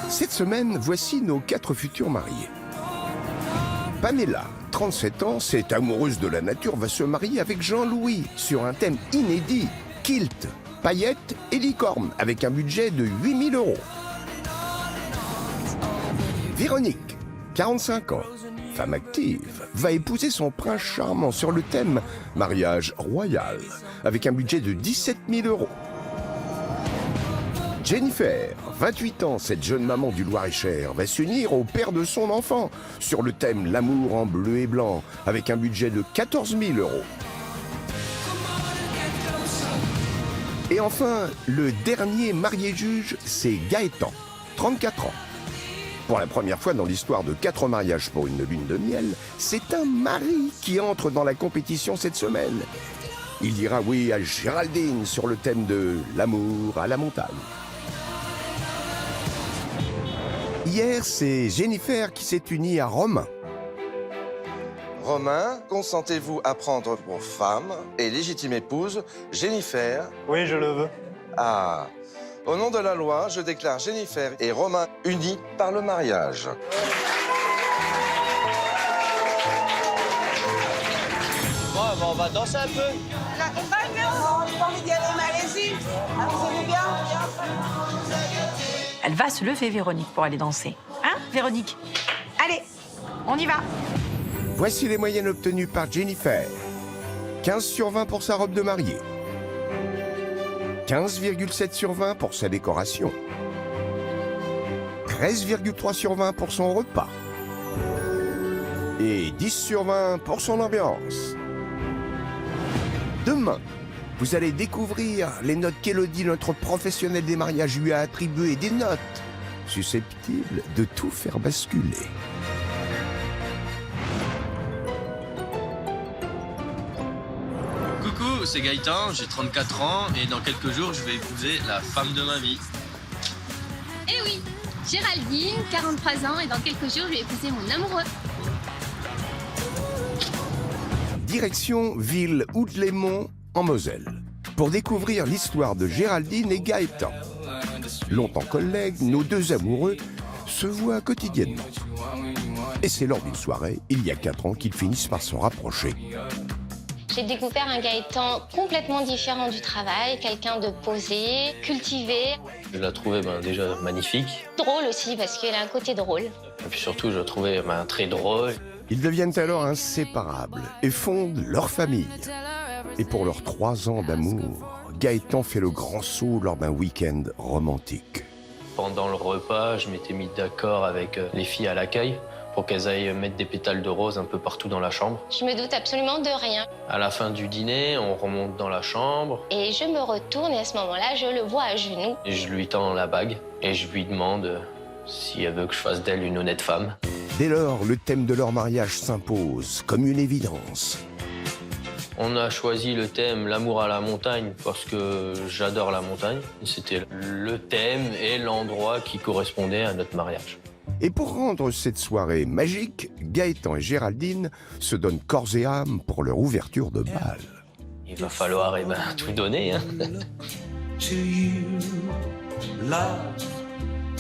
Cette semaine, voici nos 4 futurs mariés. Pamela, 37 ans, cette amoureuse de la nature, va se marier avec Jean-Louis sur un thème inédit, kilt, paillettes et licorne, avec un budget de 8 000 €. Véronique, 45 ans, femme active, va épouser son prince charmant sur le thème mariage royal, avec un budget de 17 000 €. Jennifer, 28 ans, cette jeune maman du Loir-et-Cher, va s'unir au père de son enfant sur le thème l'amour en bleu et blanc, avec un budget de 14 000 €. Et enfin, le dernier marié-juge, c'est Gaëtan, 34 ans. Pour la première fois dans l'histoire de 4 mariages pour une lune de miel, c'est un mari qui entre dans la compétition cette semaine. Il dira oui à Géraldine sur le thème de l'amour à la montagne. Hier, c'est Jennifer qui s'est unie à Romain. Romain, consentez-vous à prendre pour femme et légitime épouse Jennifer? Oui, je le veux. Ah. Au nom de la loi, je déclare Jennifer et Romain unis par le mariage. Bon, on va danser un peu. La compagne, non, j'ai pas envie d'y aller, mais allez-y. Amusez-vous bien. Elle va se lever, Véronique, pour aller danser. Hein, Véronique? Allez, on y va. Voici les moyennes obtenues par Jennifer. 15 sur 20 pour sa robe de mariée. 15,7 sur 20 pour sa décoration. 13,3 sur 20 pour son repas. Et 10 sur 20 pour son ambiance. Demain, vous allez découvrir les notes qu'Élodie, notre professionnelle des mariages, lui a attribuées, des notes susceptibles de tout faire basculer. Coucou, c'est Gaëtan, j'ai 34 ans et dans quelques jours, je vais épouser la femme de ma vie. Eh oui, Géraldine, 43 ans, et dans quelques jours, je vais épouser mon amoureux. Direction ville Houdlémont en Moselle, pour découvrir l'histoire de Géraldine et Gaëtan. Longtemps collègues, nos deux amoureux se voient quotidiennement. Et c'est lors d'une soirée, il y a 4 ans, qu'ils finissent par se rapprocher. J'ai découvert un Gaëtan complètement différent du travail, quelqu'un de posé, cultivé. Je la trouvais déjà magnifique. Drôle aussi, parce qu'il a un côté drôle. Et puis surtout, je la trouvais très drôle. Ils deviennent alors inséparables et fondent leur famille. Et pour leurs 3 ans d'amour, Gaëtan fait le grand saut lors d'un week-end romantique. Pendant le repas, je m'étais mis d'accord avec les filles à l'accueil pour qu'elles aillent mettre des pétales de rose un peu partout dans la chambre. Je me doute absolument de rien. À la fin du dîner, on remonte dans la chambre. Et je me retourne et à ce moment-là, je le vois à genoux. Et je lui tends la bague et je lui demande si elle veut que je fasse d'elle une honnête femme. Dès lors, le thème de leur mariage s'impose comme une évidence. On a choisi le thème l'amour à la montagne parce que j'adore la montagne. C'était le thème et l'endroit qui correspondaient à notre mariage. Et pour rendre cette soirée magique, Gaëtan et Géraldine se donnent corps et âme pour leur ouverture de bal. Il va falloir tout donner. Hein.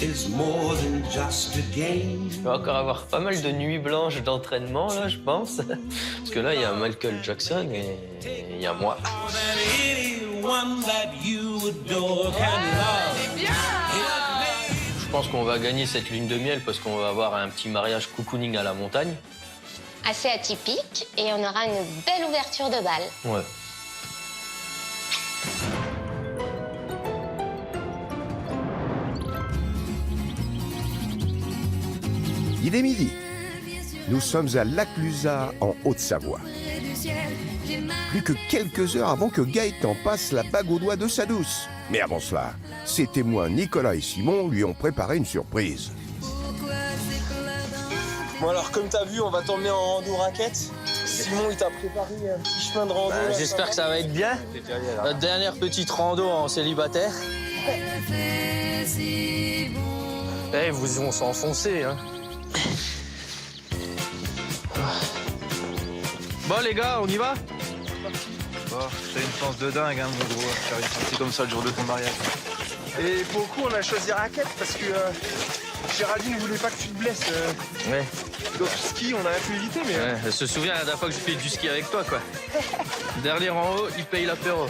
Il va encore avoir pas mal de nuits blanches d'entraînement, là, je pense. Parce que là, il y a Michael Jackson et il y a moi. Je pense qu'on va gagner cette lune de miel parce qu'on va avoir un petit mariage cocooning à la montagne. Assez atypique, et on aura une belle ouverture de bal. Ouais. Il est midi. Nous sommes à Laclusaz, en Haute-Savoie. Plus que quelques heures avant que Gaëtan passe la bague au doigt de sa douce. Mais avant cela, ses témoins Nicolas et Simon lui ont préparé une surprise. Bon alors, comme t'as vu, on va t'emmener en rando raquette. Simon, il t'a préparé un petit chemin de rando. J'espère que ça va être bien. Notre dernière petite rando en célibataire. Eh, vous vont s'enfoncer, hein. Bon, les gars, on y va? T'as une chance de dingue, hein, mon gros, de faire une sortie comme ça le jour de ton mariage. Et pour le coup, on a choisi raquette parce que Géraldine ne voulait pas que tu te blesses. Ouais. Donc ski, on aurait pu éviter, mais... Ouais, elle se souvient la dernière fois que j'ai fait du ski avec toi, quoi. Dernier en haut, il paye l'apéro.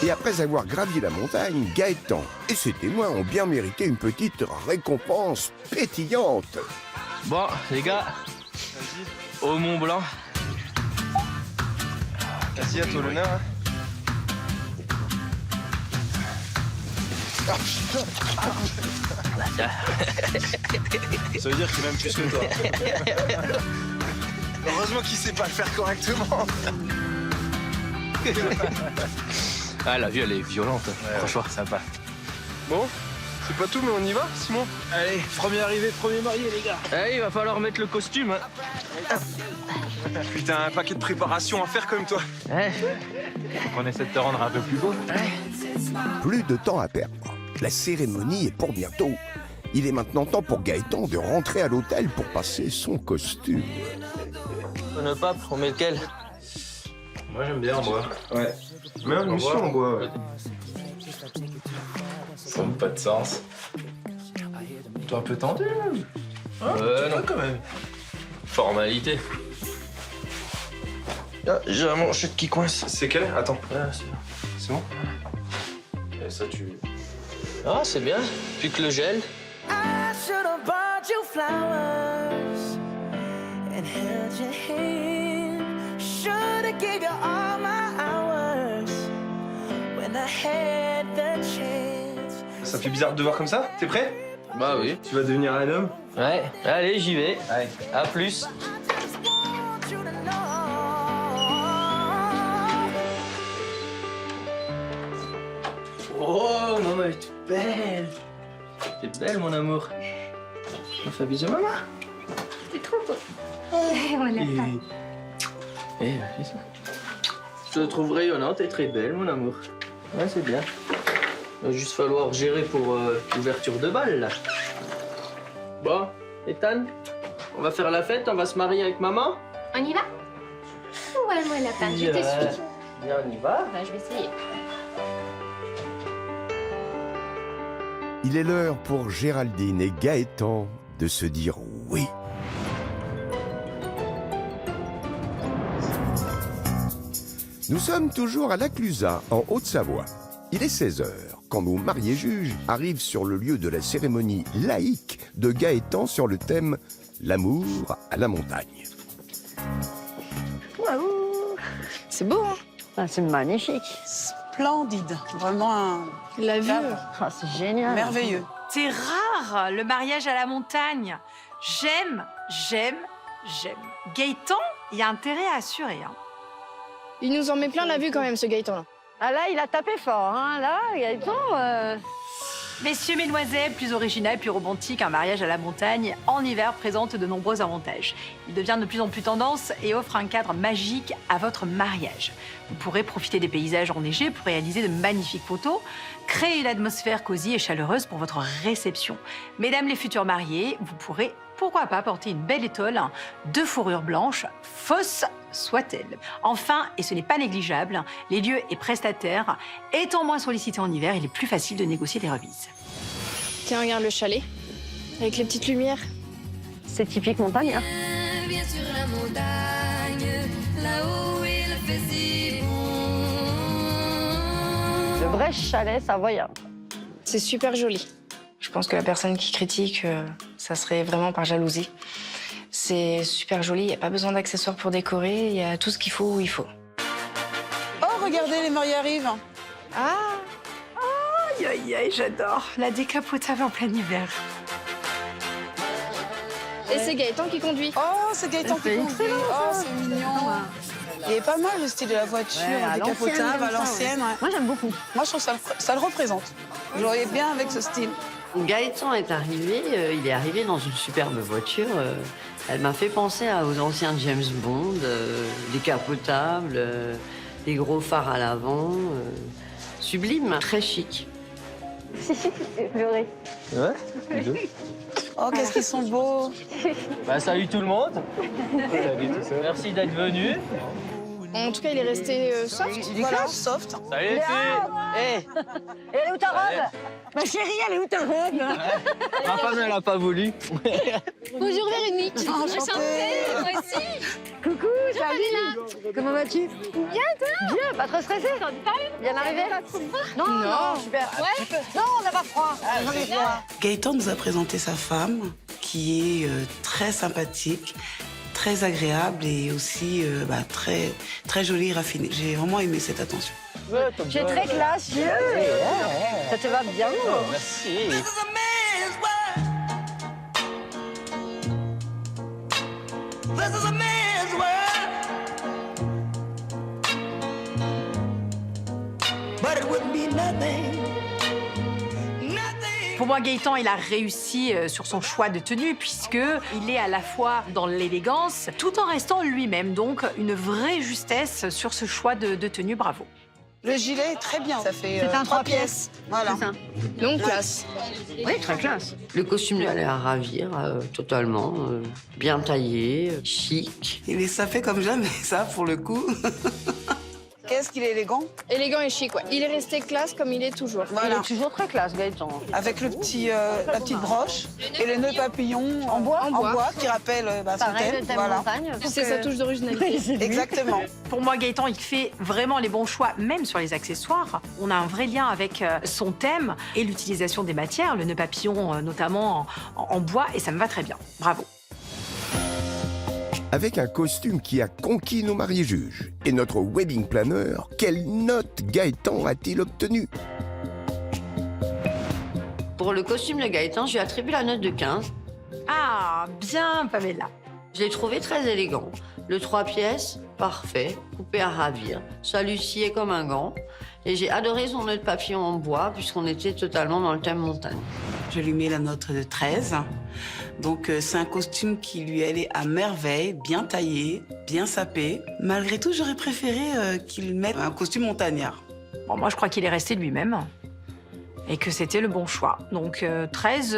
Et après avoir gravi la montagne, Gaëtan et ses témoins ont bien mérité une petite récompense pétillante. Bon, les gars, au Mont Blanc. Vas-y, à toi l'honneur. Hein. Ça veut dire qu'il m'aime plus que toi. Heureusement qu'il sait pas le faire correctement. Ah, la vue, elle est violente, franchement. Sympa. Bon, c'est pas tout, mais on y va, Simon? Allez, premier arrivé, premier marié, les gars. Eh, il va falloir mettre le costume, hein. Putain, un paquet de préparation à faire comme toi. On essaie de te rendre un peu plus beau. Plus de temps à perdre. La cérémonie est pour bientôt. Il est maintenant temps pour Gaëtan de rentrer à l'hôtel pour passer son costume. Le pape, on met lequel? Moi, j'aime bien en bois. Ouais. Mais nous aussi, on boit, ouais. Ça n'a pas de sens. Toi, un peu tendu. Non, quand même. formalité. Ah, j'ai la manchette qui coince. C'est quelle? Attends. C'est bon? Et ça, tu... Ah, c'est bien. Puis que le gel. I should have bought you flowers and held your hand. Should have gave you all my hours when I had the chance. Ça fait bizarre de te voir comme ça. T'es prêt? Bah oui. Tu vas devenir un homme? Ouais, allez, j'y vais. Allez. À plus. Just want you to know. Oh, maman est toute belle. T'es belle, mon amour. On fait un bisou, maman. T'es trop beau. On l'a pas. Eh, fais ça. Je te trouve rayonnante et très belle, mon amour. Ouais, c'est bien. Il va juste falloir gérer pour l'ouverture de bal, là. Bon, Ethan, on va faire la fête, on va se marier avec maman. On y va? Ouais, moi, lapin, je te suis. Bien, on y va. Bah, je vais essayer. Il est l'heure pour Géraldine et Gaëtan de se dire oui. Nous sommes toujours à La Clusaz, en Haute-Savoie. Il est 16h quand nos mariés juges arrivent sur le lieu de la cérémonie laïque de Gaëtan sur le thème « L'amour à la montagne ». Waouh! C'est beau, hein? Ah, c'est magnifique. Splendide. Vraiment La vue. Ah, c'est génial. merveilleux. C'est rare, le mariage à la montagne. J'aime. Gaëtan, il y a intérêt à assurer. Hein. Il nous en met plein la vue quand même, ce Gaëtan-là. Ah là, il a tapé fort, hein. Là, Gaëtan... Messieurs, mesdemoiselles, plus original, plus romantique, un mariage à la montagne en hiver présente de nombreux avantages. Il devient de plus en plus tendance et offre un cadre magique à votre mariage. Vous pourrez profiter des paysages enneigés pour réaliser de magnifiques photos, créer une atmosphère cosy et chaleureuse pour votre réception. Mesdames les futures mariées, vous pourrez, pourquoi pas, porter une belle étole de fourrure blanche, fausse soit-elle. Enfin, et ce n'est pas négligeable, les lieux et prestataires étant moins sollicités en hiver, il est plus facile de négocier des remises. Tiens, regarde le chalet, avec les petites lumières. C'est typique montagne, hein. Viens sur la montagne, là-haut il fait si bon. Le vrai chalet savoyard. C'est super joli. Je pense que la personne qui critique, ça serait vraiment par jalousie. C'est super joli, il n'y a pas besoin d'accessoires pour décorer, il y a tout ce qu'il faut où il faut. Oh, regardez, les mariés arrivent. Ah, aïe, aïe, aïe, j'adore. La décapotable en plein hiver. Et c'est Gaëtan qui conduit. Oh, c'est Gaëtan qui conduit. Oh, c'est mignon. Il est pas mal le style de la voiture, Ouais, à décapotable, l'ancienne, à comme ça, l'ancienne. ouais. Ouais. Moi, j'aime beaucoup. Moi, je trouve ça le représente. Je voyais bien avec ce style. Gaëtan est arrivé, il est arrivé dans une superbe voiture. Elle m'a fait penser aux anciens James Bond, décapotables, des gros phares à l'avant. Sublime, très chic. J'ai pleuré. Ouais, Oh, qu'est-ce qu'ils sont beaux. Bah, salut tout le monde. Merci d'être venus. En tout cas, il est resté soft. Voilà, soft. Salut les filles. Et elle est où ta robe? Ma chérie, elle est où ta robe? Ma femme, elle a pas voulu. Bonjour Véronique. Enchantée. Moi aussi. Coucou, salut. Comment vas-tu? Bien, toi? Bien, pas trop stressée? Bien arrivé? Non, non, super. Ouais. Non, on n'a pas froid. J'en ai froid. Gaëtan nous a présenté sa femme, qui est très sympathique, très agréable et aussi très, très jolie et raffinée. J'ai vraiment aimé cette attention. Tu es très classieux. Ça te va bien. Merci. Pour moi, Gaëtan, il a réussi sur son choix de tenue puisqu'il est à la fois dans l'élégance tout en restant lui-même. Donc, une vraie justesse sur ce choix de tenue. Bravo. Le gilet est très bien. Ça fait C'est un 3 3 pièces. Voilà. C'est ça. Donc, classe. Oui, très classe. Le costume lui allait à ravir totalement. Bien taillé, chic. Ça fait comme jamais, ça, pour le coup. Qu'est-ce qu'il est élégant. Élégant et chic, ouais. Il est resté classe comme il est toujours. Il Voilà. est toujours très classe, Gaëtan. Avec la petite broche et le nœud papillon en bois, qui rappelle son Pareil, thème. le thème Voilà. montagne. C'est sa touche d'originalité. Exactement. Pour moi, Gaëtan, il fait vraiment les bons choix, même sur les accessoires. On a un vrai lien avec son thème et l'utilisation des matières, le nœud papillon notamment en bois, et ça me va très bien. Bravo. Avec un costume qui a conquis nos mariés juges et notre wedding planner, quelle note Gaëtan a-t-il obtenue? Pour le costume de Gaëtan, je lui attribue la note de 15. Ah, bien, Pamela. Je l'ai trouvé très élégant. Le 3 pièces, parfait, coupé à ravir. Ça lui sciait comme un gant. Et j'ai adoré son nœud de papillon en bois, puisqu'on était totalement dans le thème montagne. Je lui mets la note de 13. Donc, c'est un costume qui lui allait à merveille, bien taillé, bien sapé. Malgré tout, j'aurais préféré qu'il mette un costume montagnard. Bon, moi, je crois qu'il est resté lui-même et que c'était le bon choix. Donc, 13,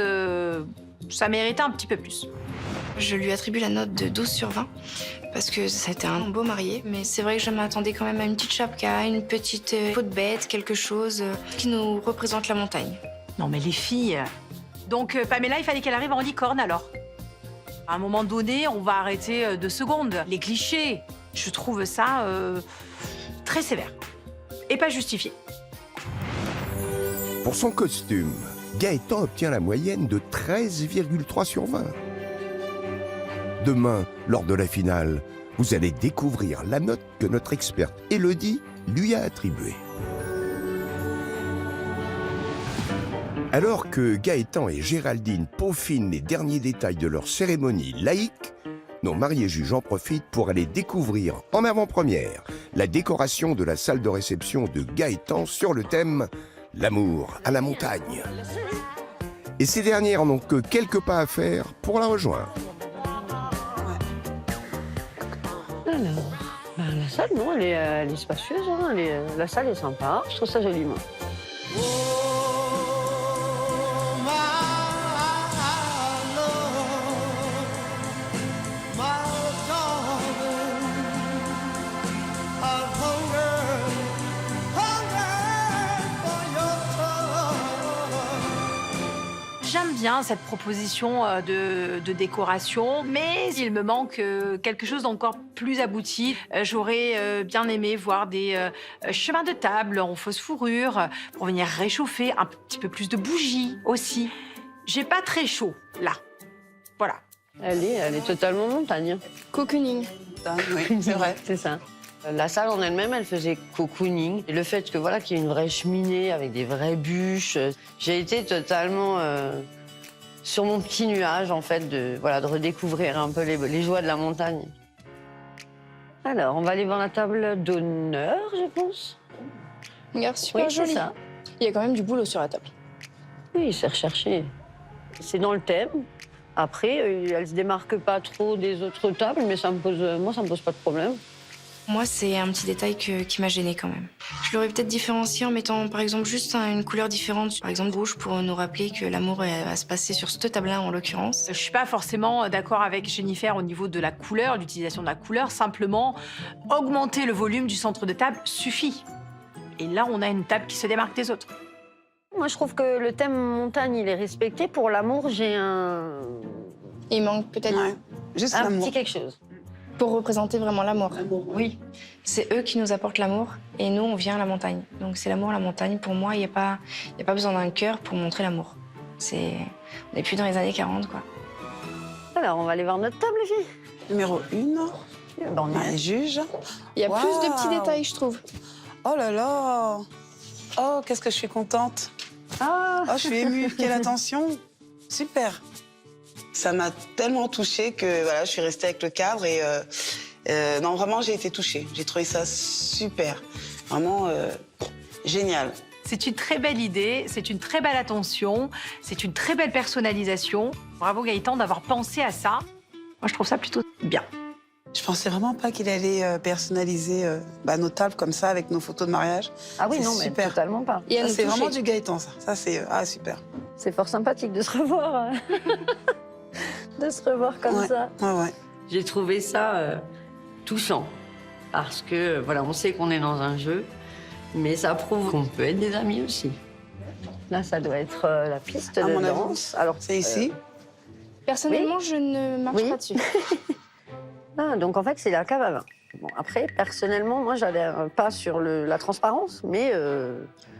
ça méritait un petit peu plus. Je lui attribue la note de 12 sur 20 parce que c'était un beau marié. Mais c'est vrai que je m'attendais quand même à une petite chapka, une petite peau de bête, quelque chose qui nous représente la montagne. Non, mais les filles... Donc, Pamela, il fallait qu'elle arrive en licorne, alors. À un moment donné, on va arrêter 2 secondes. Les clichés, je trouve ça très sévère et pas justifié. Pour son costume, Gaëtan obtient la moyenne de 13,3 sur 20. Demain, lors de la finale, vous allez découvrir la note que notre experte Élodie lui a attribuée. Alors que Gaëtan et Géraldine peaufinent les derniers détails de leur cérémonie laïque, nos mariés juges en profitent pour aller découvrir en avant-première la décoration de la salle de réception de Gaëtan sur le thème « L'amour à la montagne ». Et ces dernières n'ont que quelques pas à faire pour la rejoindre. Alors, la salle, non, elle est spacieuse, hein, la salle est sympa. Je trouve ça joli, moi. J'aime bien cette proposition de décoration, mais il me manque quelque chose d'encore plus abouti. J'aurais bien aimé voir des chemins de table en fausse fourrure pour venir réchauffer, un petit peu plus de bougies aussi. J'ai pas très chaud, là. Voilà. Elle est totalement montagne. Cocooning. Oui, c'est vrai. C'est ça. La salle en elle-même, elle faisait cocooning. Et le fait que voilà qu'il y ait une vraie cheminée avec des vraies bûches, j'ai été totalement sur mon petit nuage en fait de redécouvrir un peu les joies de la montagne. Elle Alors, on va aller voir la table d'honneur, je pense. Regarde, super Oui, c'est joli. ça. Il y a quand même du boulot sur la table. Oui, c'est recherché. C'est dans le thème. Après, elle se démarque pas trop des autres tables, mais moi, ça me pose pas de problème. Moi, c'est un petit détail qui m'a gênée quand même. Je l'aurais peut-être différencié en mettant, par exemple, juste une couleur différente. Par exemple, rouge, pour nous rappeler que l'amour va se passer sur cette table-là, en l'occurrence. Je suis pas forcément d'accord avec Jennifer au niveau de la couleur, l'utilisation de la couleur. Simplement, augmenter le volume du centre de table suffit. Et là, on a une table qui se démarque des autres. Moi, je trouve que le thème montagne, il est respecté. Pour l'amour, j'ai un... Il manque peut-être Juste un l'amour. petit quelque chose. pour représenter vraiment l'amour. Oui, c'est eux qui nous apportent l'amour et nous, on vient à la montagne. Donc c'est l'amour à la montagne. Pour moi, il n'y a pas besoin d'un cœur pour montrer l'amour. On n'est plus dans les années 40, quoi. Alors, on va aller voir notre table, les filles. Numéro 1, les juges. Il y a plus de Waouh. petits détails, je trouve. Oh là là. Oh, qu'est-ce que je suis contente. Ah. Oh, je suis émue. Quelle attention. Super. Ça m'a tellement touchée que voilà, je suis restée avec le cadre et non, vraiment, j'ai été touchée. J'ai trouvé ça super. Vraiment génial. C'est une très belle idée, c'est une très belle attention, c'est une très belle personnalisation. Bravo Gaëtan d'avoir pensé à ça. Moi, je trouve ça plutôt bien. Je pensais vraiment pas qu'il allait personnaliser nos tables comme ça avec nos photos de mariage. Ah oui, C'est non, mais super. totalement pas. Et à Ça, nous c'est toucher. vraiment du Gaëtan, ça. Ça, c'est super. C'est fort sympathique de se revoir. De se revoir comme Ouais, ça. ouais. J'ai trouvé ça touchant. Parce que, voilà, on sait qu'on est dans un jeu, mais ça prouve qu'on peut être des amis aussi. Là, ça doit être la piste À de mon avis, danse. Alors, c'est ici. Personnellement, je ne marche pas dessus. Ah, donc, en fait, c'est la cave à vin. Bon, après, personnellement, moi, j'adhère pas sur la transparence, mais...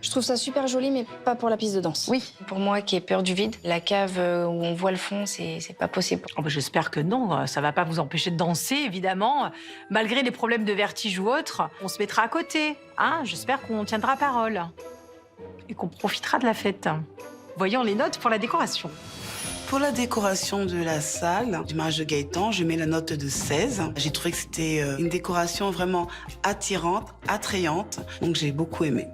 Je trouve ça super joli, mais pas pour la piste de danse. Oui, pour moi qui ai peur du vide, la cave où on voit le fond, c'est pas possible. Oh, bah, j'espère que non, ça va pas vous empêcher de danser, évidemment. Malgré les problèmes de vertige ou autres, on se mettra à côté. Hein, j'espère qu'on tiendra parole et qu'on profitera de la fête. Voyons les notes pour la décoration. Pour la décoration de la salle du mariage de Gaëtan, je mets la note de 16. J'ai trouvé que c'était une décoration vraiment attirante, attrayante, donc j'ai beaucoup aimé.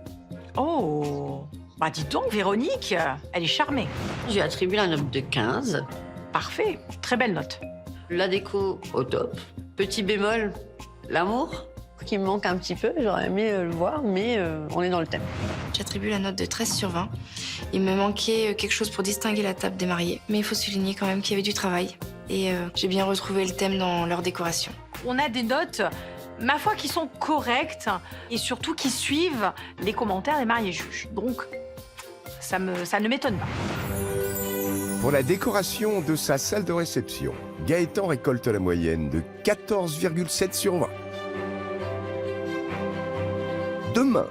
Oh, bah dis donc, Véronique, elle est charmée. J'ai attribué la note de 15. Parfait, très belle note. La déco, au top. Petit bémol, l'amour, qui me manque un petit peu. J'aurais aimé le voir, mais on est dans le thème. J'attribue la note de 13 sur 20. Il me manquait quelque chose pour distinguer la table des mariés. Mais il faut souligner quand même qu'il y avait du travail. Et j'ai bien retrouvé le thème dans leur décoration. On a des notes, ma foi, qui sont correctes et surtout qui suivent les commentaires des mariés juges. Donc, ça ne m'étonne pas. Pour la décoration de sa salle de réception, Gaëtan récolte la moyenne de 14,7 sur 20. Demain,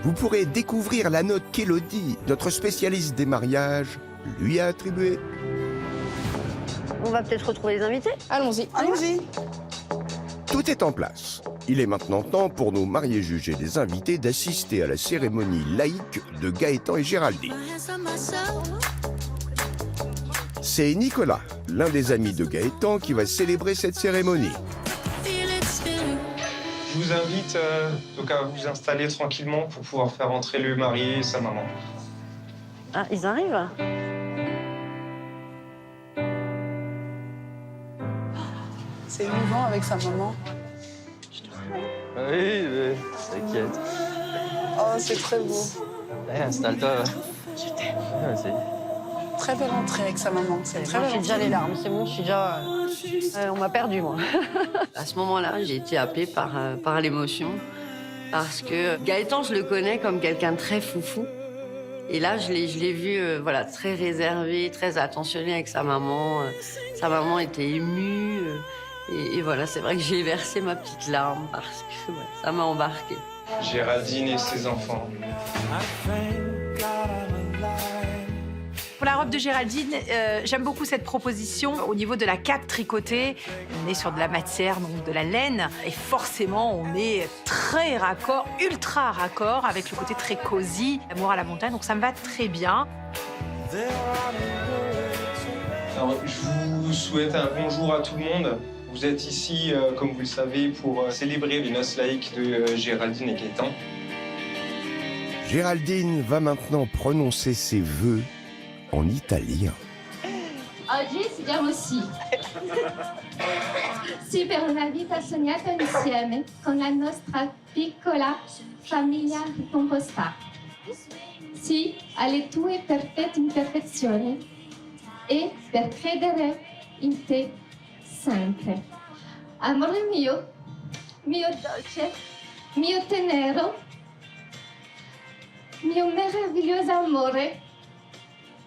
vous pourrez découvrir la note qu'Élodie, notre spécialiste des mariages, lui a attribuée. On va peut-être retrouver les invités. Allons-y. Allons-y. Tout est en place. Il est maintenant temps pour nos mariés juges et les invités d'assister à la cérémonie laïque de Gaëtan et Géraldine. C'est Nicolas, l'un des amis de Gaëtan, qui va célébrer cette cérémonie. Je vous invite donc à vous installer tranquillement pour pouvoir faire entrer le marié et sa maman. Ah, ils arrivent. C'est émouvant avec sa maman. Oui, mais t'inquiète. Oh, c'est très beau. Allez, installe-toi. Je t'aime. Vas-y. Très belle entrée avec sa maman. C'est très Moi, belle j'ai déjà entrée. les larmes, c'est bon, je suis déjà... on m'a perdu, moi. À ce moment-là, j'ai été happée par l'émotion. Parce que Gaëtan, je le connais comme quelqu'un de très foufou. Et là, je l'ai vu voilà, très réservé, très attentionné avec sa maman. Sa maman était émue. Et voilà, c'est vrai que j'ai versé ma petite larme parce que ouais, ça m'a embarquée. Géraldine et ses enfants. Pour la robe de Géraldine, j'aime beaucoup cette proposition. Au niveau de la cape tricotée, on est sur de la matière, donc de la laine. Et forcément, on est très raccord, ultra raccord, avec le côté très cosy, l'amour à la montagne. Donc ça me va très bien. Alors, je vous souhaite un bonjour à tout le monde. Vous êtes ici, comme vous le savez, pour célébrer les noces laïques de Géraldine et Gaëtan. Géraldine va maintenant prononcer ses vœux en italien. Oggi siamo sì. Sì per una vita sognata insieme con la nostra piccola famiglia ricomposta. Sì alle tue perfette imperfezioni e per credere in te sempre. Amore mio, mio dolce, mio tenero, mio meraviglioso amore,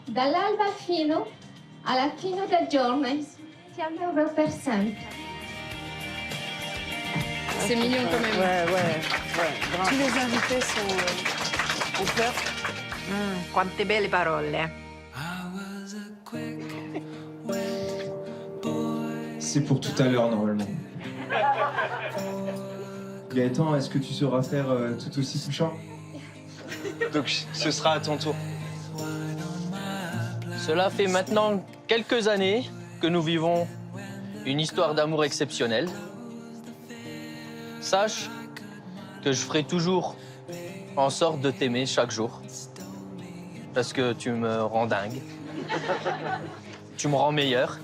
dall'alba fino alla fine del giorno, ti amerò per sempre. C'est mignon quand même. Ouais. Tous les invités sont en pleurs. Quante belle parole. C'est pour tout à l'heure, normalement. Gaëtan, est-ce que tu sauras faire tout aussi touchant? Donc, ce sera à ton tour. Cela fait maintenant quelques années que nous vivons une histoire d'amour exceptionnelle. Sache que je ferai toujours en sorte de t'aimer chaque jour. Parce que tu me rends dingue. Tu me rends meilleur.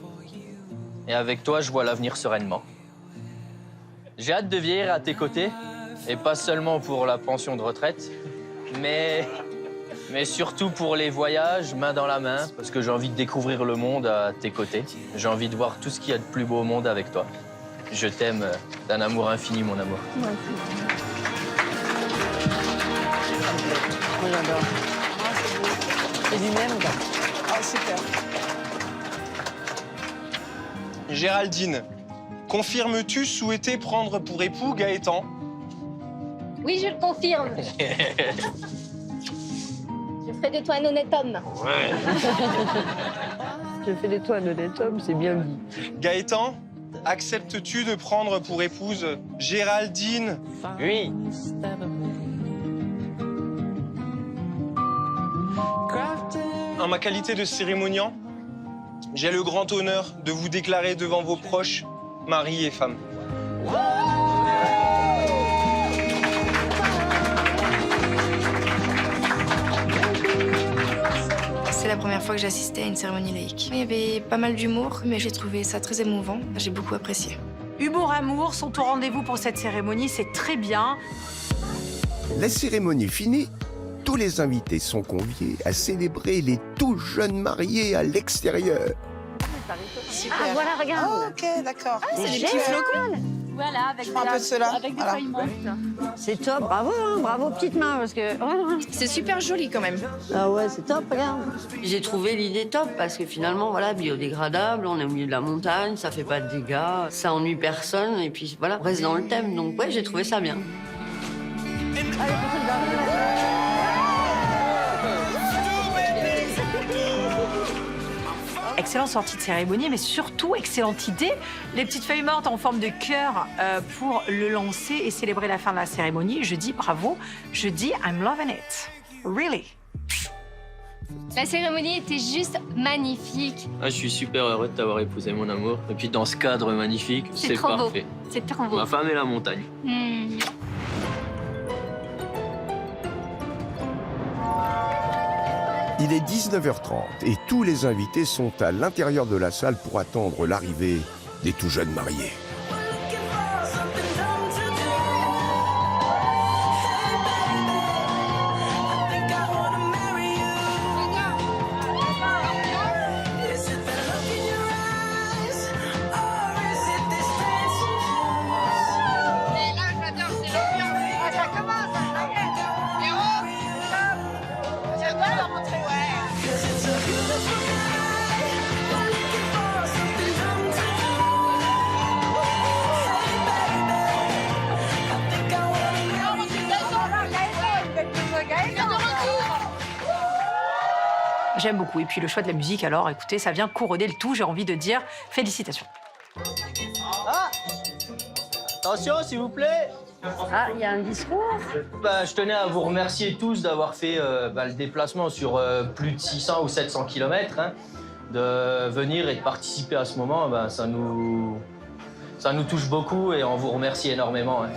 Et avec toi, je vois l'avenir sereinement. J'ai hâte de vieillir à tes côtés. Et pas seulement pour la pension de retraite, mais surtout pour les voyages, main dans la main, parce que j'ai envie de découvrir le monde à tes côtés. J'ai envie de voir tout ce qu'il y a de plus beau au monde avec toi. Je t'aime d'un amour infini, mon amour. Moi j'adore. C'est du même, quoi. Ah, super. Géraldine, confirmes-tu souhaiter prendre pour époux Gaëtan? Oui, je le confirme. Je ferai de toi un honnête homme. Je fais de toi un honnête homme, c'est bien dit. Gaëtan, acceptes-tu de prendre pour épouse Géraldine? Oui. En ma qualité de cérémoniant, j'ai le grand honneur de vous déclarer devant vos proches, mari et femme. C'est la première fois que j'assistais à une cérémonie laïque. Il y avait pas mal d'humour, mais j'ai trouvé ça très émouvant. J'ai beaucoup apprécié. Humour, amour sont au rendez-vous pour cette cérémonie, c'est très bien. La cérémonie finie, tous les invités sont conviés à célébrer les tout jeunes mariés à l'extérieur. Super. Ah, voilà, regarde. Oh, ok, d'accord. Ah, c'est des des petits flocons. Voilà, avec Un peu de cela. avec des Voilà. feuilles mortes. C'est top, bravo, hein, bravo, petite main, parce que... C'est super joli quand même. Ah ouais, c'est top, regarde. J'ai trouvé l'idée top parce que finalement, voilà, biodégradable, on est au milieu de la montagne, ça fait pas de dégâts, ça ennuie personne et puis voilà, on reste dans le thème. Donc ouais, j'ai trouvé ça bien. Excellente sortie de cérémonie, mais surtout excellente idée. Les petites feuilles mortes en forme de cœur pour le lancer et célébrer la fin de la cérémonie. Je dis bravo, je dis I'm loving it. Really. La cérémonie était juste magnifique. Ah, je suis super heureux de t'avoir épousé, mon amour. Et puis dans ce cadre magnifique, c'est trop beau. parfait. C'est trop beau. Ma femme et la montagne. Il est 19h30 et tous les invités sont à l'intérieur de la salle pour attendre l'arrivée des tout jeunes mariés. J'aime beaucoup. Et puis le choix de la musique, alors écoutez, ça vient couronner le tout. J'ai envie de dire félicitations. Ah, attention, s'il vous plaît. Ah, il y a un discours. Bah, je tenais à vous remercier tous d'avoir fait le déplacement sur plus de 600 ou 700 km. De venir et de participer à ce moment, ça nous Ça nous touche beaucoup et on vous remercie énormément. Hein.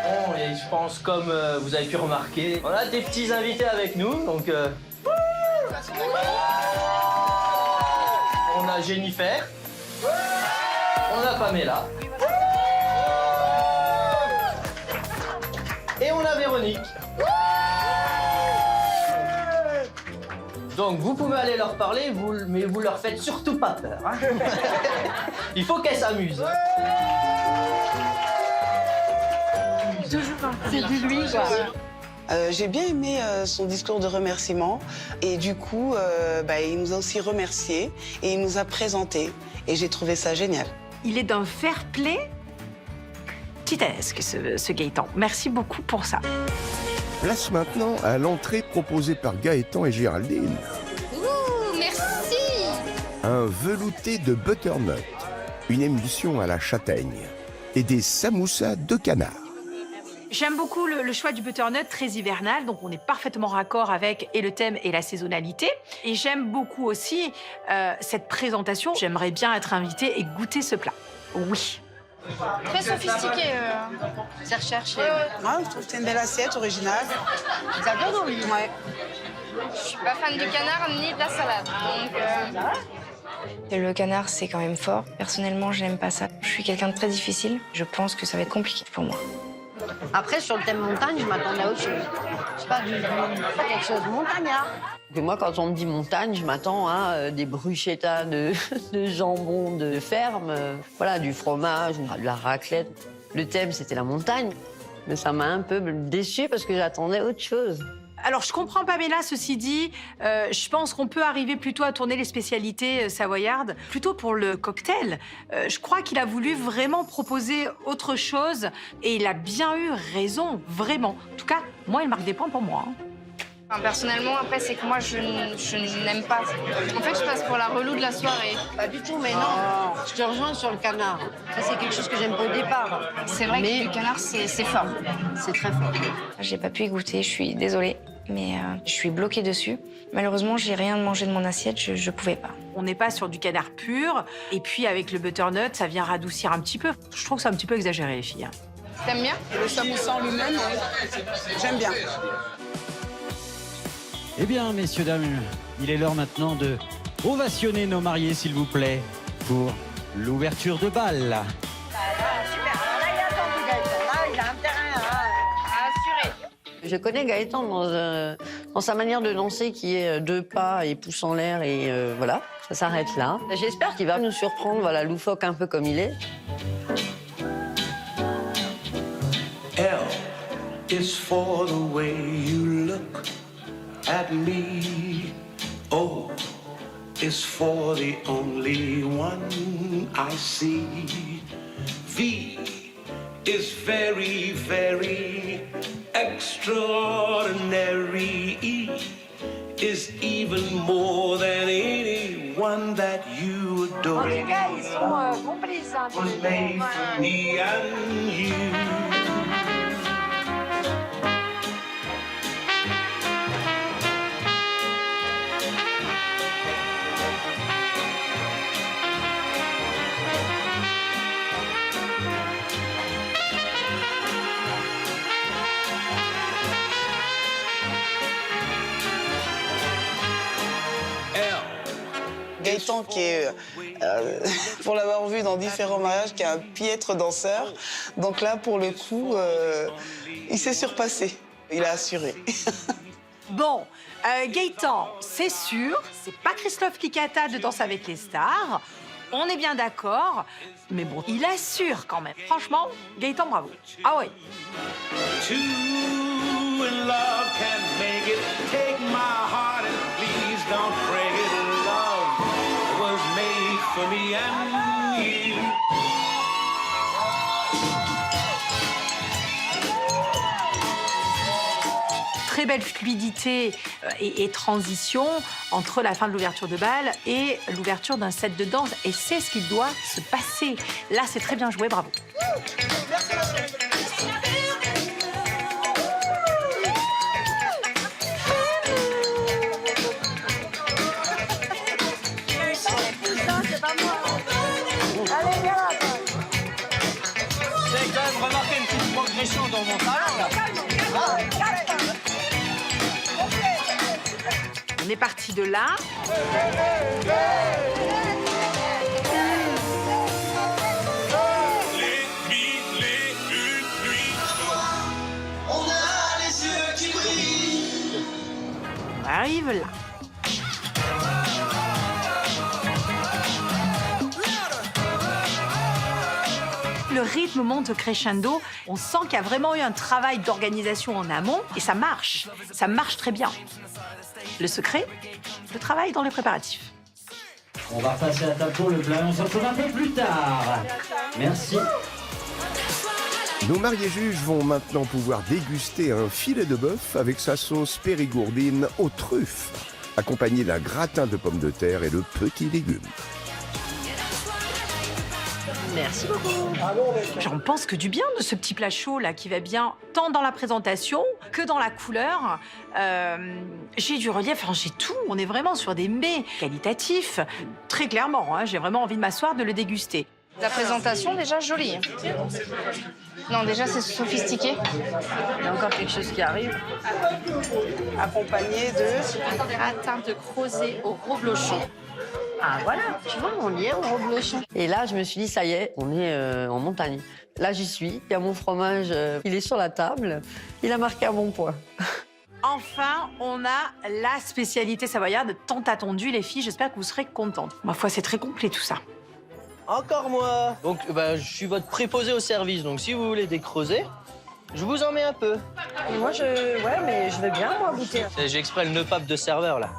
Bon, et je pense, comme vous avez pu remarquer, on a des petits invités avec nous, donc... On a Jennifer, on a Pamela, et on a Véronique. Donc vous pouvez aller leur parler, mais vous leur faites surtout pas peur. Hein. Il faut qu'elles s'amusent. C'est du lui, quoi. J'ai bien aimé son discours de remerciement et du coup, il nous a aussi remerciés et il nous a présentés et j'ai trouvé ça génial. Il est d'un fair play titanesque, ce Gaëtan. Merci beaucoup pour ça. Place maintenant à l'entrée proposée par Gaëtan et Géraldine. Ouh, merci. Un velouté de butternut, une émulsion à la châtaigne et des samoussas de canard. J'aime beaucoup le choix du butternut, très hivernal, donc on est parfaitement raccord avec et le thème et la saisonnalité. Et j'aime beaucoup aussi cette présentation. J'aimerais bien être invitée et goûter ce plat. Oui. Très sophistiqué, ces recherches. Ouais, je trouve que c'est une belle assiette originale. Ça donne envie. Ouais. Je suis pas fan du canard ni de la salade, donc... Le canard, c'est quand même fort. Personnellement, je n'aime pas ça. Je suis quelqu'un de très difficile. Je pense que ça va être compliqué pour moi. Après, sur le thème montagne, je m'attendais à autre chose. Je sais pas, quelque chose de montagnard. Et moi, quand on me dit montagne, je m'attends à des bruschettas de jambon de ferme, voilà, du fromage, de la raclette. Le thème, c'était la montagne. Mais ça m'a un peu déçue parce que j'attendais autre chose. Alors, je comprends Pamela, ceci dit, je pense qu'on peut arriver plutôt à tourner les spécialités savoyardes, plutôt pour le cocktail. Je crois qu'il a voulu vraiment proposer autre chose et il a bien eu raison, vraiment. En tout cas, moi, il marque des points pour moi. Hein. Enfin, personnellement, après, c'est que moi, je n'aime pas. En fait, je passe pour la relou de la soirée. Pas du tout, mais non. Je te rejoins sur le canard. Ça, c'est quelque chose que j'aime pas au départ. C'est vrai que le canard, c'est fort. C'est très fort. J'ai pas pu y goûter, je suis désolée. Mais je suis bloquée dessus. Malheureusement, j'ai rien mangé de mon assiette, je pouvais pas. On n'est pas sur du canard pur. Et puis, avec le butternut, ça vient radoucir un petit peu. Je trouve que c'est un petit peu exagéré, les filles. T'aimes bien? Le samoussa en lui-même, oui. J'aime bien. Eh bien, messieurs, dames, il est l'heure maintenant de ovationner nos mariés, s'il vous plaît, pour l'ouverture de bal. Super. Là, il a attendu Gaëtan. Là, il a un terrain à assurer. Je connais Gaëtan dans sa manière de danser qui est deux pas et pouce en l'air et voilà, ça s'arrête là. J'espère qu'il va nous surprendre, voilà, loufoque un peu comme il est. L is for the way you look at me. O is for the only one I see. V is very, very extraordinary. E is even more than anyone that you adore. En tout cas, ils sont complices. Hein, was made for me and you. Gaëtan qui est, pour l'avoir vu dans différents mariages, qui est un piètre danseur. Donc là, pour le coup, il s'est surpassé. Il a assuré. Bon, Gaëtan, c'est sûr, c'est pas Christophe Kikata de Danse avec les stars. On est bien d'accord. Mais bon, il assure quand même. Franchement, Gaëtan, bravo. Ah ouais. Two in love can make it. Take my heart and please don't break it. Love was made for me and you. Très belle fluidité et transition entre la fin de l'ouverture de bal et l'ouverture d'un set de danse. Et c'est ce qui doit se passer. Là, c'est très bien joué, bravo. Allez, viens là. Vous avez quand même remarqué une petite progression dans mon talent, là. On est parti de là. On arrive là. Le rythme monte crescendo. On sent qu'il y a vraiment eu un travail d'organisation en amont et ça marche. Ça marche très bien. Le secret, le travail dans les préparatifs. On va repasser à table pour le plat. On se retrouve un peu plus tard. Merci. Nos mariés juges vont maintenant pouvoir déguster un filet de bœuf avec sa sauce périgourdine aux truffes, accompagné d'un gratin de pommes de terre et de petits légumes. Merci beaucoup. J'en pense que du bien de ce petit plat chaud là qui va bien tant dans la présentation que dans la couleur. J'ai du relief, enfin, j'ai tout. On est vraiment sur des mets qualitatifs. Très clairement, hein, j'ai vraiment envie de m'asseoir, de le déguster. La présentation, déjà, jolie. Non, déjà, c'est sophistiqué. Il y a encore quelque chose qui arrive. Accompagné de... Gratin de crozet au reblochon. Ah voilà, tu vois, on y est au reblochon. Et là, je me suis dit, ça y est, on est en montagne. Là, j'y suis. Il y a mon fromage, il est sur la table. Il a marqué un bon point. Enfin, on a la spécialité savoyarde tant attendue, les filles. J'espère que vous serez contentes. Ma foi, c'est très complet tout ça. Encore moi. Donc, je suis votre préposé au service. Donc, si vous voulez des creusets, je vous en mets un peu. Moi, ouais, mais je veux bien, moi, goûter. J'ai exprès le nœud pape de serveur, là.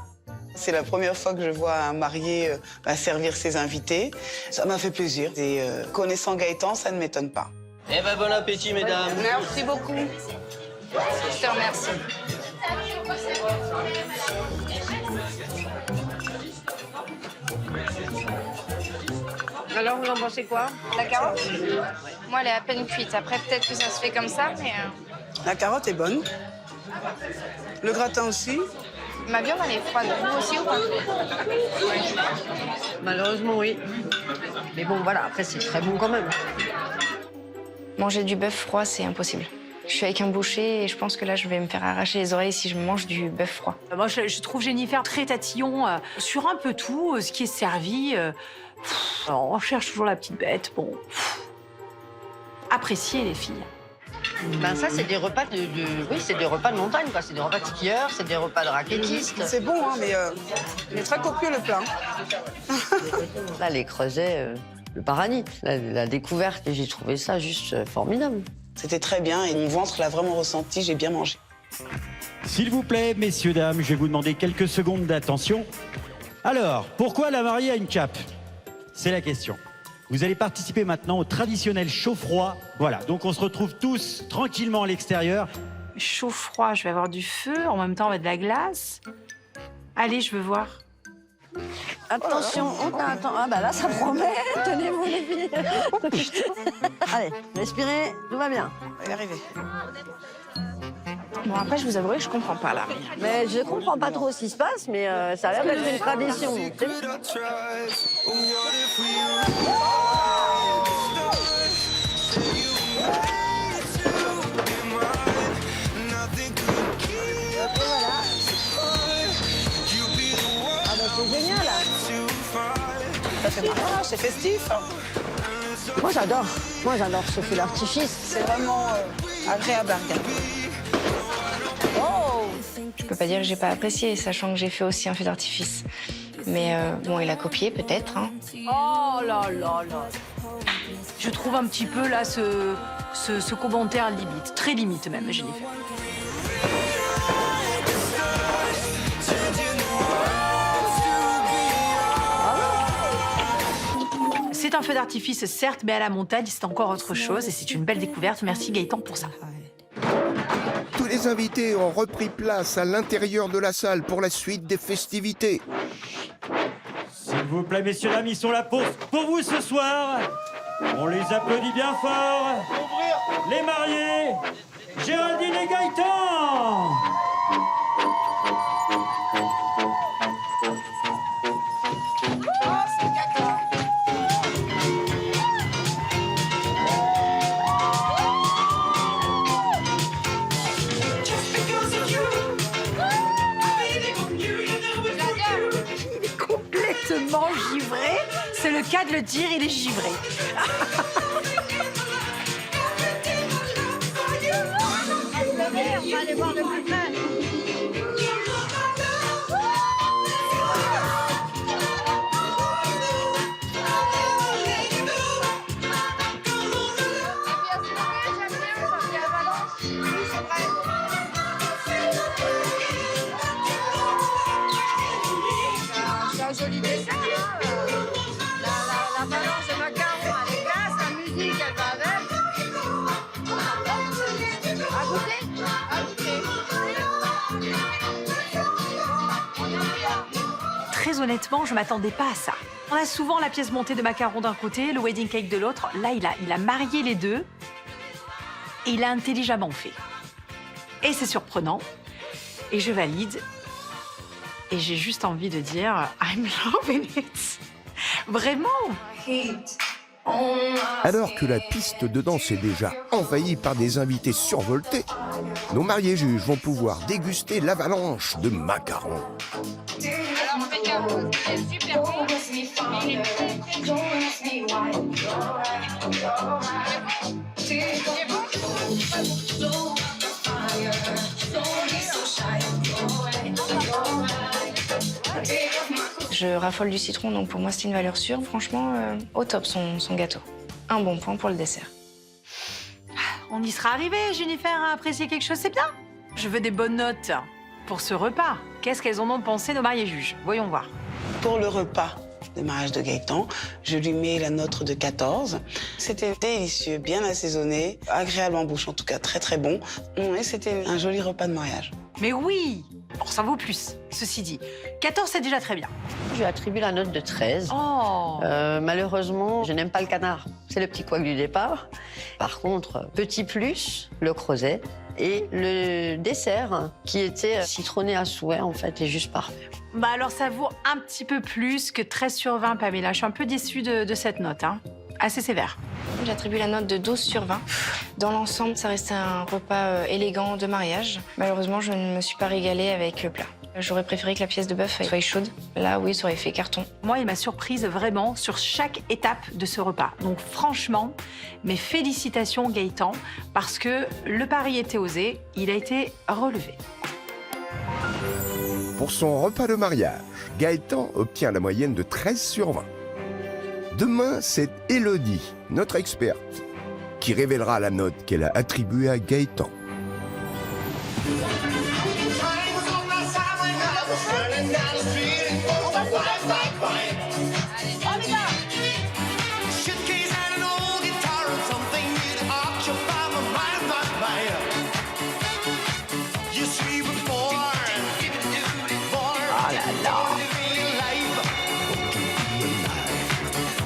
C'est la première fois que je vois un marié servir ses invités. Ça m'a fait plaisir. Et connaissant Gaëtan, ça ne m'étonne pas. Eh ben, bon appétit, mesdames. Merci beaucoup. Je te remercie. Alors, vous en pensez quoi? La carotte? Moi, elle est à peine cuite. Après, peut-être que ça se fait comme ça, mais... La carotte est bonne. Le gratin aussi. Ma viande, elle est froide. Vous aussi ou pas? Malheureusement, oui. Mais bon, voilà, après, c'est très bon quand même. Manger du bœuf froid, c'est impossible. Je suis avec un boucher et je pense que là, je vais me faire arracher les oreilles si je mange du bœuf froid. Moi, je trouve Jennifer très tatillon sur un peu tout, ce qui est servi. Alors, on cherche toujours la petite bête. Bon, appréciez les filles. Ben ça, c'est des repas oui, c'est des repas de montagne, quoi. C'est des repas de skieurs, c'est des repas de raquettistes. C'est bon, hein, mais il est très copieux, le plat. Là, les creusets, le paradis. La découverte, et j'ai trouvé ça juste formidable. C'était très bien et mon ventre l'a vraiment ressenti, j'ai bien mangé. S'il vous plaît, messieurs, dames, je vais vous demander quelques secondes d'attention. Alors, pourquoi la mariée a une cape? C'est la question. Vous allez participer maintenant au traditionnel chaud-froid. Voilà, donc on se retrouve tous tranquillement à l'extérieur. Chaud-froid, je vais avoir du feu, en même temps on va de la glace. Allez, je veux voir. Attention, attends, ah bah là, ça promet. Tenez-vous, les filles. Allez, respirez, tout va bien. On va y arriver. Bon, après, je vous avouerai que je comprends pas, là. Mais je comprends pas trop ce qui se passe, mais ça a l'air d'être une tradition. Ah bah c'est génial, là. Ça fait marrant, c'est festif. Moi j'adore ce feu d'artifice. C'est vraiment agréable à regarder. Oh! Je peux pas dire que j'ai pas apprécié, sachant que j'ai fait aussi un feu d'artifice. Mais bon, il a copié peut-être. Hein. Oh là là là. Je trouve un petit peu là ce commentaire limite, très limite même, Jennifer. C'est un feu d'artifice, certes, mais à la montagne, c'est encore autre chose et c'est une belle découverte. Merci Gaëtan pour ça. Tous les invités ont repris place à l'intérieur de la salle pour la suite des festivités. S'il vous plaît, messieurs, dames, ils sont là pour vous ce soir. On les applaudit bien fort. Les mariés, Géraldine et Gaëtan. complètement givré. C'est le cas de le dire, il est givré. On va aller voir de plus près. C'est un joli dessin, hein. La balance de macarons, elle est classe, la musique, elle va avec. À goûter? À goûter. Très honnêtement, je m'attendais pas à ça. On a souvent la pièce montée de macarons d'un côté, le wedding cake de l'autre. Là, il a marié les deux et il a intelligemment fait. Et c'est surprenant. Et je valide. Et j'ai juste envie de dire I'm loving it. Vraiment. Alors que la piste de danse est déjà envahie par des invités survoltés, nos mariés juges vont pouvoir déguster l'avalanche de macarons. Alors, impeccable. C'est super bon. Il est très bon. C'est bon. Je raffole du citron, donc pour moi c'était une valeur sûre. Franchement, au top son gâteau. Un bon point pour le dessert. On y sera arrivé, Jennifer, à apprécier quelque chose, c'est bien. Je veux des bonnes notes pour ce repas. Qu'est-ce qu'elles en ont pensé, nos mariés juges? Voyons voir. Pour le repas de mariage de Gaëtan, je lui mets la note de 14. C'était délicieux, bien assaisonné, agréable en bouche, en tout cas très très bon. Et c'était un joli repas de mariage. Mais oui, ça vaut plus, ceci dit. 14, c'est déjà très bien. Je lui attribue la note de 13. Oh. Malheureusement, je n'aime pas le canard. C'est le petit couac du départ. Par contre, petit plus, le creuset et le dessert qui était citronné à souhait, en fait, est juste parfait. Bah alors, ça vaut un petit peu plus que 13 sur 20, Pamela. Je suis un peu déçue de cette note, hein. Assez sévère. J'attribue la note de 12 sur 20. Dans l'ensemble, ça restait un repas élégant de mariage. Malheureusement, je ne me suis pas régalée avec le plat. J'aurais préféré que la pièce de bœuf soit chaude. Là, oui, ça aurait fait carton. Moi, il m'a surprise vraiment sur chaque étape de ce repas. Donc franchement, mes félicitations Gaëtan, parce que le pari était osé, il a été relevé. Pour son repas de mariage, Gaëtan obtient la moyenne de 13 sur 20. Demain, c'est Élodie, notre experte, qui révélera la note qu'elle a attribuée à Gaëtan.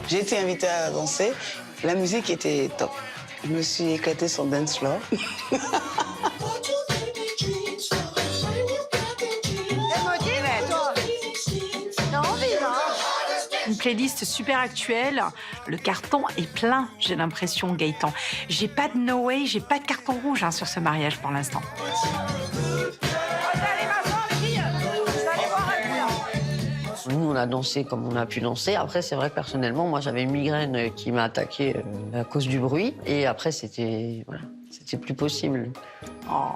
J'ai été invitée à danser. La musique était top. Je me suis éclatée sur le dance floor. Une playlist super actuelle. Le carton est plein, j'ai l'impression, Gaëtan. J'ai pas de no way, j'ai pas de carton rouge sur ce mariage pour l'instant. Nous, on a dansé comme on a pu danser. Après, c'est vrai que personnellement, moi, j'avais une migraine qui m'a attaqué à cause du bruit. Et après, c'était plus possible. Oh.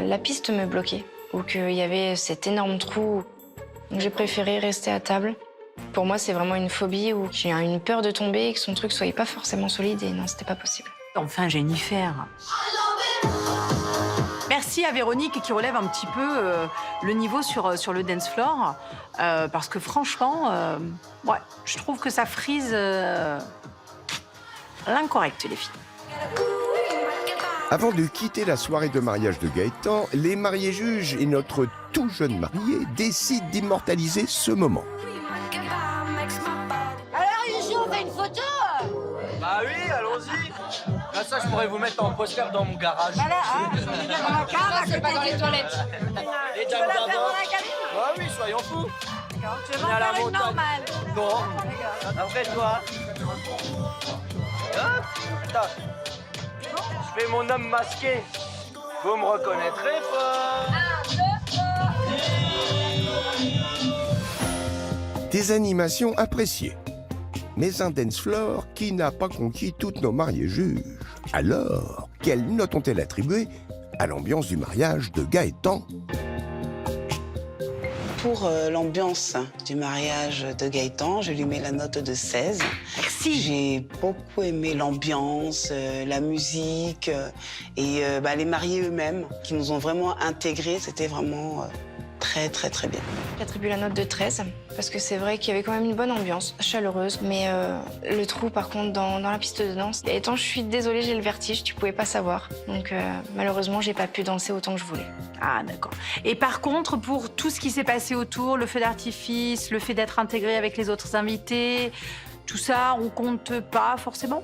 La piste me bloquait, ou qu'il y avait cet énorme trou. J'ai préféré rester à table. Pour moi, c'est vraiment une phobie où j'ai une peur de tomber et que son truc soit pas forcément solide, et non, c'était pas possible. Enfin, Jennifer. Merci à Véronique qui relève un petit peu le niveau sur le dance floor. Parce que franchement, ouais, je trouve que ça frise l'incorrect, les filles. Avant de quitter la soirée de mariage de Gaëtan, les mariés juges et notre tout jeune marié décident d'immortaliser ce moment. Alors, ici, on fait une photo? Bah oui, allons-y. Ah, ça, je pourrais vous mettre en poster dans mon garage. Voilà, hein, dans la cave, C'est pas dans les toilettes. Les Tu veux dames la faire d'abord. dans la cabine? Ah oui, soyons fous. D'accord. Tu veux On est à la en faire une montagne. normale? Non. Après toi. Hop. Attends. Je fais mon homme masqué. Vous me reconnaîtrez pas. Des animations appréciées. Mais un dance floor qui n'a pas conquis toutes nos mariés juges. Alors, quelle note ont-elles attribué à l'ambiance du mariage de Gaëtan? Pour l'ambiance du mariage de Gaëtan, je lui mets la note de 16. Merci. J'ai beaucoup aimé l'ambiance, la musique et les mariés eux-mêmes qui nous ont vraiment intégrés. C'était vraiment très, très, très bien. J'attribue la note de 13 parce que c'est vrai qu'il y avait quand même une bonne ambiance, chaleureuse. Mais le trou, par contre, dans la piste de danse, Gaëtan, je suis désolée, j'ai le vertige, tu pouvais pas savoir. Donc malheureusement, j'ai pas pu danser autant que je voulais. Ah, d'accord. Et par contre, pour tout ce qui s'est passé autour, le feu d'artifice, le fait d'être intégré avec les autres invités, tout ça, on compte pas forcément?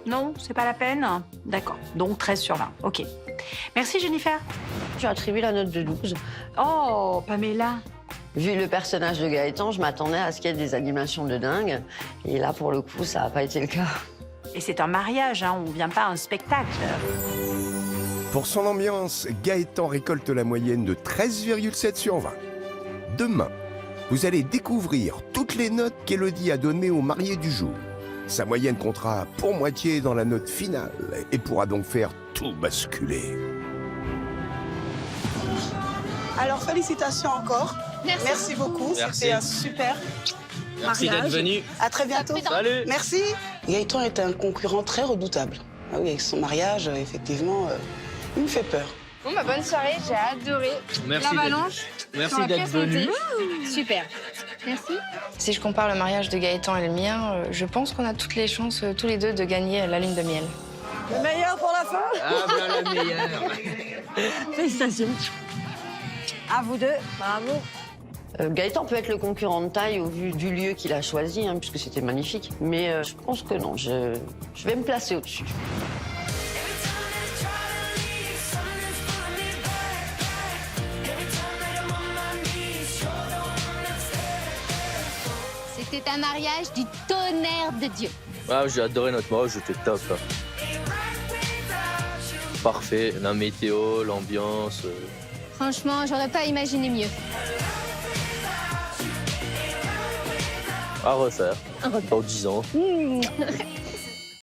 Non, c'est pas la peine? D'accord. Donc 13 sur 20. OK. Merci, Jennifer. Je attribue la note de 12. Oh, Pamela. Vu le personnage de Gaëtan, je m'attendais à ce qu'il y ait des animations de dingue. Et là, pour le coup, ça n'a pas été le cas. Et c'est un mariage, hein, on vient pas à un spectacle. Pour son ambiance, Gaëtan récolte la moyenne de 13,7 sur 20. Demain, vous allez découvrir toutes les notes qu'Élodie a données aux mariés du jour. Sa moyenne comptera pour moitié dans la note finale et pourra donc faire tout basculer. Alors, félicitations encore. Merci beaucoup. Merci. C'était un super Merci mariage. d'être venu. À très bientôt. Salut. Merci. Gaëtan est un concurrent très redoutable. Ah oui, avec son mariage, effectivement, il me fait peur. Bon, bah, bonne soirée, j'ai adoré. Merci l'avalanche. Merci sur la d'être pièce venu. montée. Super. Merci. Si je compare le mariage de Gaëtan et le mien, je pense qu'on a toutes les chances, tous les deux, de gagner la lune de miel. Le meilleur pour la fin? Ah, voilà la meilleure. Félicitations. À vous deux. Bravo. Gaëtan peut être le concurrent de taille au vu du lieu qu'il a choisi, hein, puisque c'était magnifique. Mais je pense que non, je vais me placer au-dessus. C'était un mariage du tonnerre de Dieu. Ah, j'ai adoré notre mariage, c'était top. Parfait, la météo, l'ambiance. Franchement, j'aurais pas imaginé mieux. À refaire. Dans 10 ans.